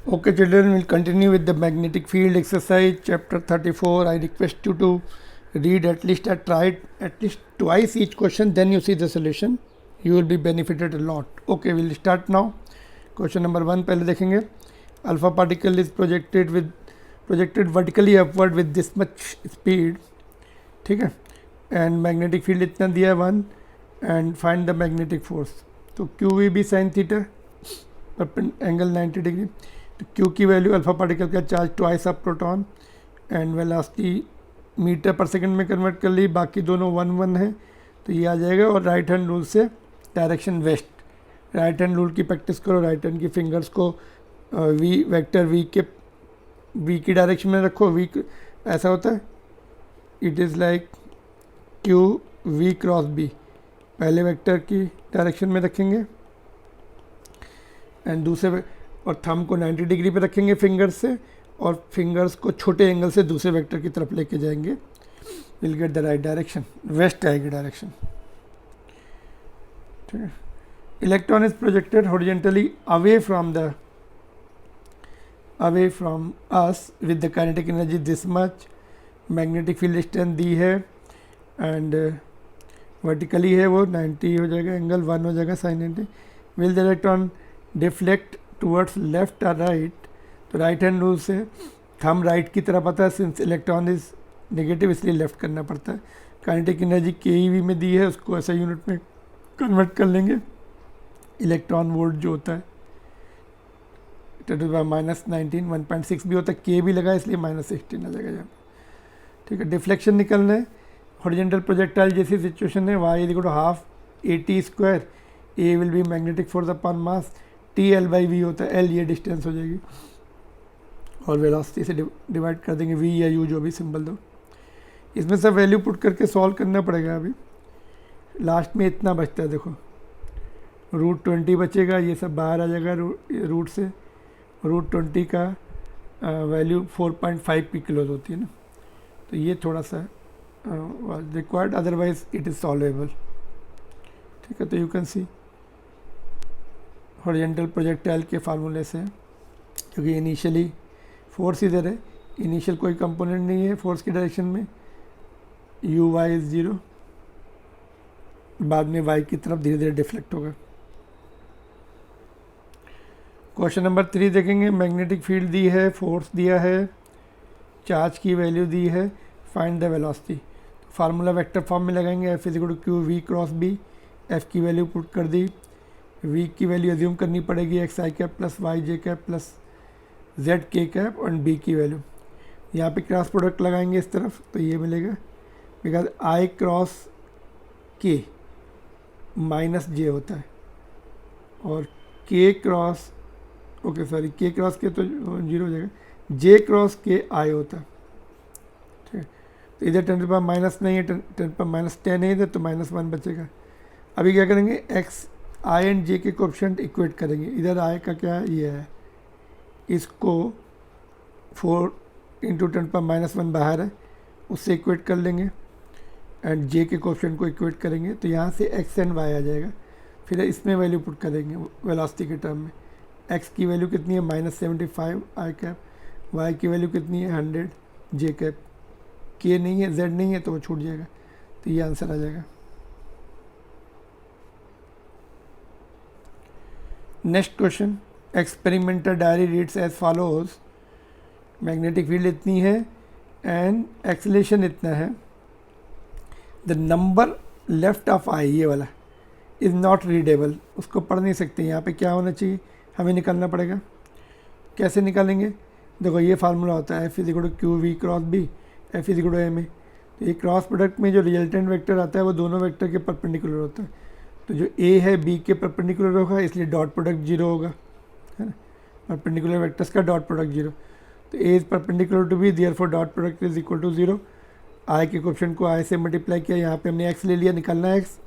Okay, children, we'll continue with the magnetic field exercise, chapter 34. I request you to read at least try it at least twice each question, then you see the solution. You will be benefited a lot. Okay, we'll start now. Question number 1 पहले देखेंगे. Alpha particle is projected vertically upward with this much speed. ठीक है. And magnetic field इतना दिया 1 and find the magnetic force. तो QVB sin theta angle 90 degree. तो Q की value alpha particle का charge twice of proton and velocity metre per second में convert कर ली, बाकी दोनों 1 है तो ये आ जाएगा. और राइट हैंड रूल से direction west. Right hand rule की प्रैक्टिस करो. राइट हैंड की फिंगर्स को वी वेक्टर वी की डायरेक्शन में रखो. वी ऐसा होता है, it is like Q V cross B. पहले वेक्टर की डायरेक्शन में रखेंगे एंड दूसरे और थंब को 90 डिग्री पे रखेंगे फिंगर्स से, और फिंगर्स को छोटे एंगल से दूसरे वेक्टर की तरफ लेके जाएंगे. Will get the right direction. West आएगी डायरेक्शन. ठीक है. Electron is projected horizontally away from us with the kinetic energy this much. Magnetic field strength दी है एंड वर्टिकली है वो 90 हो जाएगा, एंगल 1 हो जाएगा sin 90. Will the electron deflect towards left और राइट. तो राइट हैंड रूल से थंब राइट की तरफ आता है, सिंस इलेक्ट्रॉन इज नेगेटिव इसलिए लेफ्ट करना पड़ता है. काइनेटिक एनर्जी KeV में दी है, उसको ऐसा यूनिट में कन्वर्ट कर लेंगे. इलेक्ट्रॉन वोल्ट जो होता है -19 1.6 भी होता है, K भी लगा इसलिए -16 आ जाएगा यहाँ. ठीक है. डिफ्लेक्शन निकलना है. हॉरिजॉन्टल प्रोजेक्टाइल जैसी सिचुएशन है, y = half AT². A will be magnetic force upon mass. TL/V होता है, L ये डिस्टेंस हो जाएगी और वेलोसिटी से डिवाइड कर देंगे, V या U जो भी सिंबल दो. इसमें सब वैल्यू पुट करके सॉल्व करना पड़ेगा. अभी लास्ट में इतना बचता है, देखो √20 बचेगा, ये सब बाहर आ जाएगा रूट से. √20 का वैल्यू 4.5 पी किलोज होती है ना, तो ये थोड़ा सा required, otherwise it is solvable. ठीक है. तो you can see horizontal projectile के फार्मूले से, क्योंकि इनिशियली फोर्स इधर है, इनिशियल कोई कंपोनेंट नहीं है फोर्स की डायरेक्शन में, UY इज 0, बाद में Y की तरफ धीरे धीरे डिफ्लेक्ट होगा. क्वेश्चन नंबर 3 देखेंगे. मैग्नेटिक फील्ड दी है, फोर्स दिया है, चार्ज की वैल्यू दी है, find the velocity. Formula vector form में लगाएंगे. F = QV cross B. F की वैल्यू पुट कर दी, V की वैल्यू एज्यूम करनी पड़ेगी xi cap plus yj cap plus zk cap और B की वैल्यू. यहाँ पे क्रॉस प्रोडक्ट लगाएंगे इस तरफ तो ये मिलेगा, because I cross K -j होता है और K cross K cross K तो 0 हो जाएगा, J क्रॉस K I होता है. ठीक है. तो इधर 10 पर माइनस नहीं है, 10 पर -10 है इधर, तो -1 बचेगा. अभी क्या करेंगे, x I एंड J के कोएफिशिएंट इक्वेट करेंगे. इधर I का क्या है, ये है, इसको 4 × 10 पर -1 बाहर है, उससे इक्वेट कर लेंगे एंड J के कोएफिशिएंट को इक्वेट करेंगे. तो यहाँ से x एंड y आ जाएगा. फिर इसमें वैल्यू पुट करेंगे वेलोसिटी के टर्म में. x की वैल्यू कितनी है, -75 I कैप. y की वैल्यू कितनी है, 100 J कैप. K नहीं है, Z नहीं है, तो वो छूट जाएगा. तो ये आंसर आ जाएगा. Next question. Experimental diary reads as follows. Magnetic field इतनी है एंड एक्सेलेरेशन इतना है. The number left of I, ये वाला, इज़ नॉट रीडेबल. उसको पढ़ नहीं सकते. यहाँ पे क्या होना चाहिए, हमें निकालना पड़ेगा. कैसे निकालेंगे, देखो ये फार्मूला होता है F = QV cross B, F = ma. तो ये क्रॉस प्रोडक्ट में जो रिजल्टेंट वेक्टर आता है वो दोनों वेक्टर के परपेंडिकुलर होता है. तो जो A है B के परपेंडिकुलर होगा, इसलिए डॉट प्रोडक्ट 0 होगा, है ना. परपेंडिकुलर वेक्टर्स का डॉट प्रोडक्ट 0. तो A is perpendicular to B, therefore dot product is equal to 0. I के कोएफिशिएंट को I से मल्टीप्लाई किया, यहाँ पे हमने x ले लिया, निकालना है x.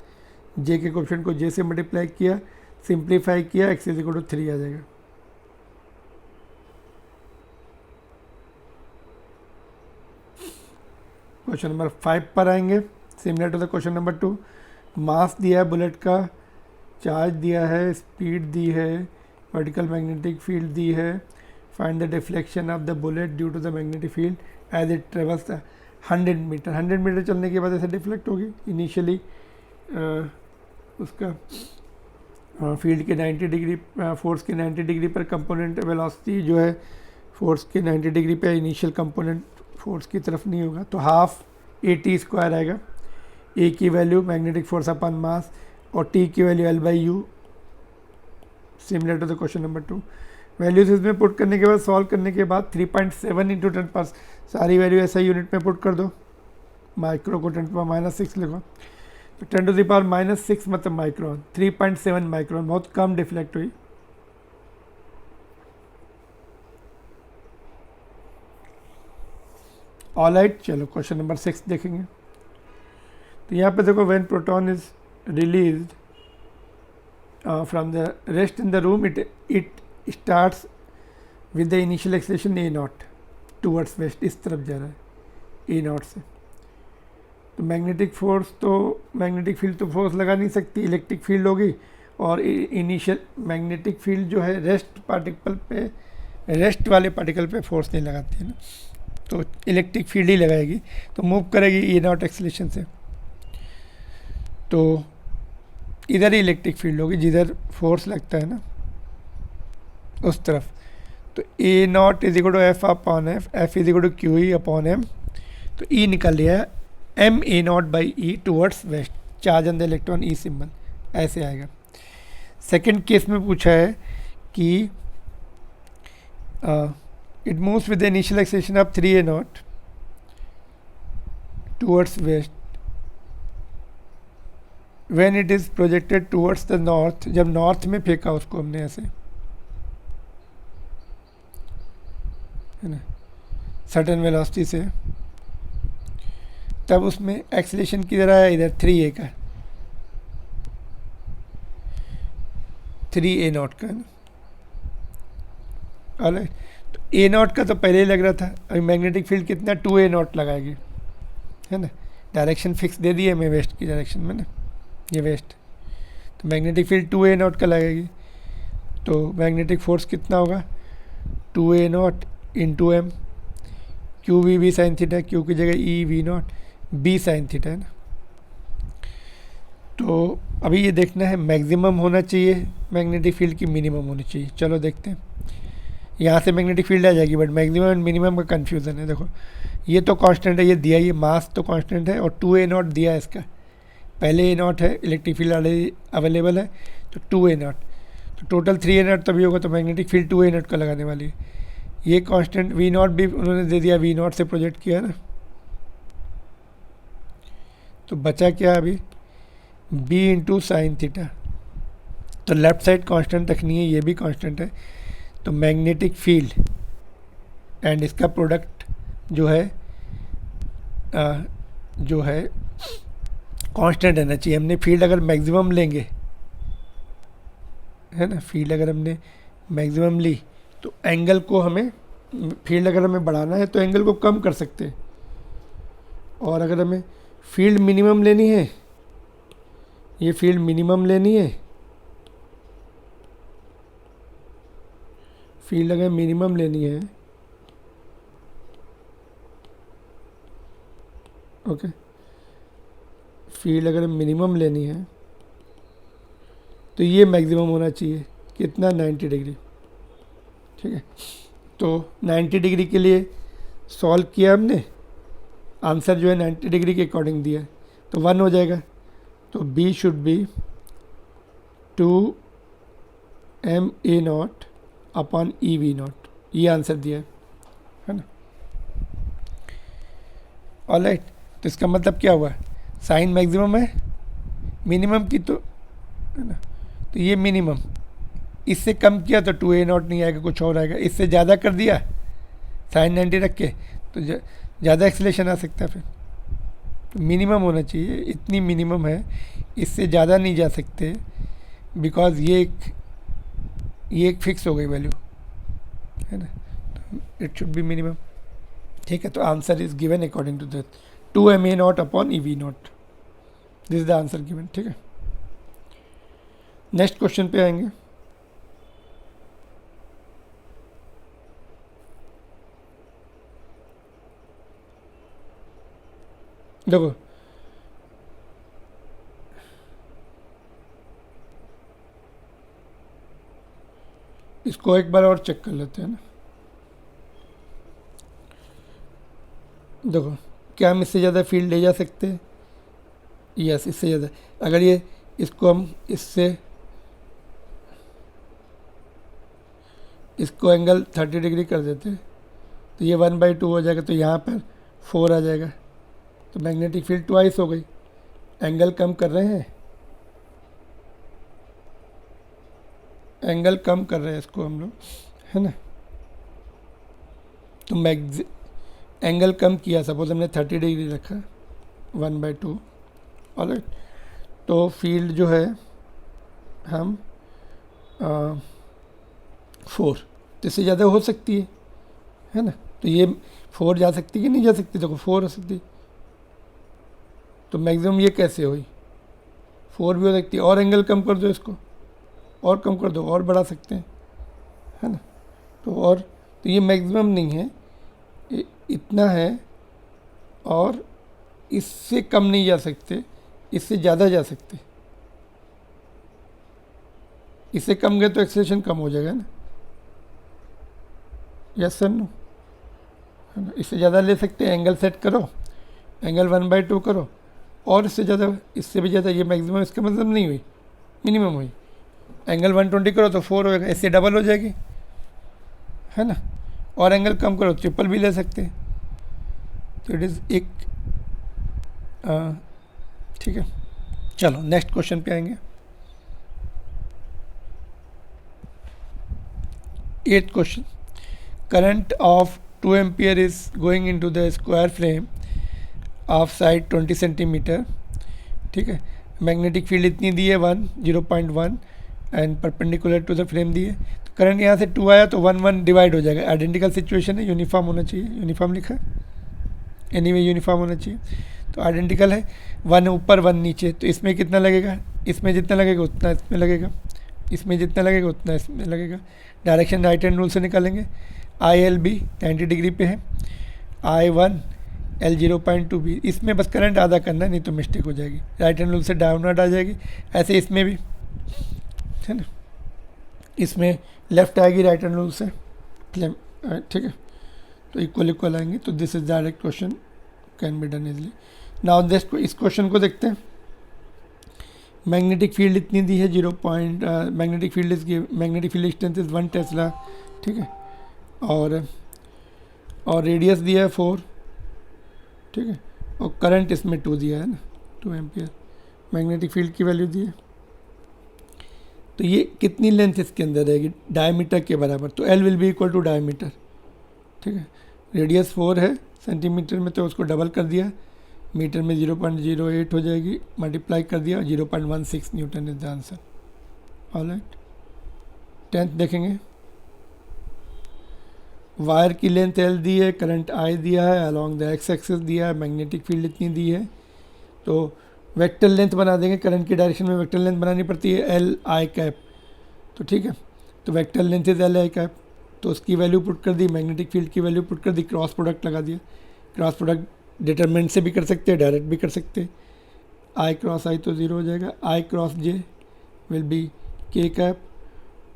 J के कोएफिशिएंट को J से मल्टीप्लाई किया, सिंप्लीफाई किया, x = 3 आ जाएगा. क्वेश्चन नंबर 5 पर आएंगे. Similar to the question number 2. Mass दिया है बुलेट का, चार्ज दिया है, स्पीड दी है, वर्टिकल मैग्नेटिक फील्ड दी है, find the deflection of the bullet due to the magnetic field as it travels 100 metre. 100 metre चलने के बाद ऐसे डिफ्लेक्ट होगी। इनिशियली उसका फील्ड के 90 डिग्री फोर्स के 90 डिग्री पर कंपोनेंट वेलोसिटी जो है फोर्स के 90 डिग्री पे इनिशियल कंपोनेंट फोर्स की तरफ नहीं होगा, तो हाफ AT² आएगा। ए की वैल्यू मैग्नेटिक फोर्स अपन मास और टी की value L/U, similar to the question number 2। Values इसमें पुट करने के बाद सॉल्व करने के बाद 3.7 इंटू 10 सारी वैल्यू ऐसा यूनिट में पुट कर दो। माइक्रो को 10⁻⁶ लिखो, तो 10⁻⁻⁶ मतलब माइक्रोन, 3.7 माइक्रोन, बहुत कम डिफ्लेक्ट हुई। ऑलराइट, चलो क्वेश्चन नंबर 6 देखेंगे। तो यहाँ पे देखो, when proton is released from the rest in the room it starts with the initial acceleration A0 towards west, इस तरफ जा रहा है A0 से। तो मैग्नेटिक फोर्स तो मैग्नेटिक फील्ड तो फोर्स लगा नहीं सकती, इलेक्ट्रिक फील्ड होगी। और इनिशियल मैग्नेटिक फील्ड जो है रेस्ट वाले पार्टिकल पे फोर्स नहीं लगाती है ना, तो इलेक्ट्रिक फील्ड ही लगाएगी, तो मूव करेगी A0 एक्सेलरेशन से। तो इधर ही इलेक्ट्रिक फील्ड होगी जिधर फोर्स लगता है ना, उस तरफ। तो A0 is equal to F/F, F is equal to QE/M। तो E निकल लिया है mA0/E towards west, charge on the electron E symbol, ऐसे आएगा। सेकेंड केस में पूछा है कि it moves with the initial acceleration of 3A0 towards west when it is projected towards the north, जब नॉर्थ में फेंका उसको हमने ऐसे, है ना, सर्टेन वेलोसिटी से, तब उसमें एक्सेलरेशन किधर आया, इधर 3A का, 3A0 का, है ना। ऑलराइट, तो A0 का तो पहले ही लग रहा था, अभी मैग्नेटिक फील्ड कितना 2A0 लगाएगी, है ना। डायरेक्शन फिक्स दे दी है हमें वेस्ट की डायरेक्शन में ना, ये वेस्ट, तो मैग्नेटिक फील्ड 2A0 का लगेगी। तो मैग्नेटिक फोर्स कितना होगा, 2A0 into M, QV sine theta, Q की जगह EV0, B साइन थीटा, है ना। तो अभी ये देखना है मैक्सिमम होना चाहिए मैग्नेटिक फील्ड की मिनिमम होनी चाहिए। चलो देखते हैं, यहाँ से मैग्नेटिक फील्ड आ जाएगी, बट मैक्सिमम एंड मिनिमम का कन्फ्यूज़न है। देखो, ये तो कांस्टेंट है, ये दिया, ये मास तो कांस्टेंट है, और 2A0 दिया है इसका, पहले A0 है, इलेक्ट्रिक फील्ड ऑलरेडी अवेलेबल है, तो 2A0, तो टोटल 3A0 तभी होगा, तो मैग्नेटिक फील्ड 2A0 का लगाने वाली है। ये कांस्टेंट V0 भी उन्होंने दे दिया, V0 से प्रोजेक्ट किया ना, तो बचा क्या अभी, B इंटू साइन थीटा। तो लेफ्ट साइड कांस्टेंट रखनी है, ये भी कांस्टेंट है, तो मैग्नेटिक फील्ड एंड इसका प्रोडक्ट जो है कांस्टेंट रहना चाहिए। हमने फील्ड अगर मैक्सिमम लेंगे, है ना, फील्ड अगर हमने मैक्सिमम ली, तो एंगल को हमें, फील्ड अगर हमें बढ़ाना है तो एंगल को कम कर सकते हैं, और अगर हमें फील्ड मिनिमम लेनी है, ये फील्ड मिनिमम लेनी है, फील्ड अगर मिनिमम लेनी है, ओके, फील्ड अगर मिनिमम लेनी है तो ये मैक्सिमम होना चाहिए, कितना, 90 डिग्री, ठीक है। तो 90 डिग्री के लिए सॉल्व किया हमने, आंसर जो है 90 डिग्री के अकॉर्डिंग दिया है, तो 1 हो जाएगा। तो B शुड बी 2mA0/EV0, ये आंसर दिया है ना। ऑलराइट, तो इसका मतलब क्या हुआ, साइन मैक्सिमम है, मिनिमम की, तो है ना, तो ये मिनिमम, इससे कम किया तो 2A0 नहीं आएगा, कुछ और आएगा। इससे ज़्यादा कर दिया साइन 90 रख के, तो ज़्यादा एक्सेलरेशन आ सकता है। फिर तो मिनिमम होना चाहिए, इतनी मिनिमम है, इससे ज़्यादा नहीं जा सकते, बिकॉज ये एक फिक्स हो गई वैल्यू, है ना, तो इट शुड बी मिनिमम, ठीक है। तो answer is given according to that 2mA0/EV0, this is the answer given, ठीक है। नेक्स्ट क्वेश्चन पे आएंगे। देखो इसको एक बार और चेक कर लेते हैं ना। देखो क्या हम इससे ज़्यादा फील्ड ले जा सकते हैं? यस, इससे ज़्यादा। अगर ये इसको हम इसको एंगल 30 डिग्री कर देते हैं तो ये 1/2 हो जाएगा, तो यहाँ पर 4 आ जाएगा, तो मैग्नेटिक फील्ड ट्वाइस हो गई। एंगल कम कर रहे हैं, एंगल कम कर रहे हैं इसको हम लोग, है ना। तो एंगल कम किया, सपोज हमने 30 डिग्री रखा, 1/2, ऑलराइट। तो फील्ड जो है हम 4, तो इससे ज़्यादा हो सकती है ना। तो ये 4 जा सकती है कि नहीं जा सकती? देखो 4 हो सकती, तो मैक्सिमम ये कैसे हुई? 4 भी हो सकती है। और एंगल कम कर दो, इसको और कम कर दो, और बढ़ा सकते हैं, है ना। तो ये मैक्सिमम नहीं है, इतना है, और इससे कम नहीं जा सकते, इससे ज़्यादा जा सकते। इससे कम गए तो एक्सेलरेशन कम हो जाएगा ना। यस सर, नो, है ना। इससे ज़्यादा ले सकते हैं, एंगल सेट करो, एंगल 1/2 करो, और इससे ज़्यादा, इससे भी ज़्यादा। ये मैक्सिमम इसका मतलब नहीं हुई, मिनिमम हुई। एंगल 120 करो तो 4 होएगा, इससे डबल हो जाएगी, है ना। और एंगल कम करो, ट्रिपल भी ले सकते हैं। तो इट इज़ एक ठीक है। चलो नेक्स्ट क्वेश्चन पे आएंगे। 8th question, current of 2 ampere is going into the square frame of side 20 centimetre, ठीक है। मैग्नेटिक फील्ड इतनी दी है 0.1 and perpendicular to the frame दी है। तो करंट यहाँ से 2 आया तो 1 डिवाइड हो जाएगा। आइडेंटिकल सिचुएशन है, यूनिफॉर्म होना चाहिए, यूनिफॉर्म लिखा है, एनीवे यूनिफॉर्म होना चाहिए। तो आइडेंटिकल है, 1 ऊपर 1 नीचे, तो इसमें कितना लगेगा? इसमें जितना लगेगा उतना इसमें लगेगा, इसमें जितना लगेगा उतना इसमें लगेगा। डायरेक्शन राइट हैंड रूल से निकालेंगे। ILB 90 डिग्री पे है, I1 L 0.2 भी। इसमें बस करंट आधा करना है, नहीं तो मिस्टेक हो जाएगी। राइट हैंड रूल से डाउनवर्ड आ जाएगी, ऐसे इसमें भी, है ना। इसमें लेफ्ट आएगी राइट हैंड रूल से, ठीक है। तो इक्वल आएंगे। तो this is direct question, can be done easily. Now इस क्वेश्चन को देखते हैं। मैग्नेटिक फील्ड इतनी दी है, magnetic field strength is 1 Tesla, ठीक है। और रेडियस दिया है 4, ठीक है। और करंट इसमें 2 दिया है ना, 2 एम्पियर। मैग्नेटिक फील्ड की वैल्यू दी है। तो ये कितनी लेंथ इसके अंदर रहेगी? डायमीटर के बराबर। तो L will be equal to diameter, ठीक है। रेडियस 4 है सेंटीमीटर में, तो उसको डबल कर दिया, मीटर में 0.08 हो जाएगी, मल्टीप्लाई कर दिया, 0.16 Newton is the answer. Alright, 10th देखेंगे। वायर की लेंथ L दी है, करंट I दिया है, अलॉन्ग द एक्स एक्सिस दिया है, मैग्नेटिक फील्ड इतनी दी है। तो वेक्टर लेंथ बना देंगे, करंट की डायरेक्शन में वेक्टर लेंथ बनानी पड़ती है, LI कैप, तो ठीक है। तो vector length is LI cap, तो उसकी वैल्यू पुट कर दी, मैग्नेटिक फील्ड की वैल्यू पुट कर दी, क्रॉस प्रोडक्ट लगा दिया। क्रॉस प्रोडक्ट डिटरमिनेंट से भी कर सकते हैं, डायरेक्ट भी कर सकते हैं। I क्रॉस I तो 0 हो जाएगा, I cross J will be K cap,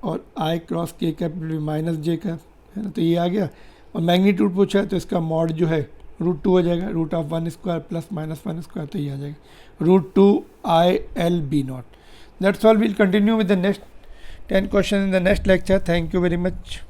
और I cross K cap will be -J cap, है ना। तो ये आ गया। और मैग्नीट्यूड पूछा है तो इसका मॉड जो है √2 हो जाएगा, √1² प्लस -1², तो ये आ जाएगा √2ILB0। That's all. Will continue with the next 10 question in the next lecture. Thank you very much.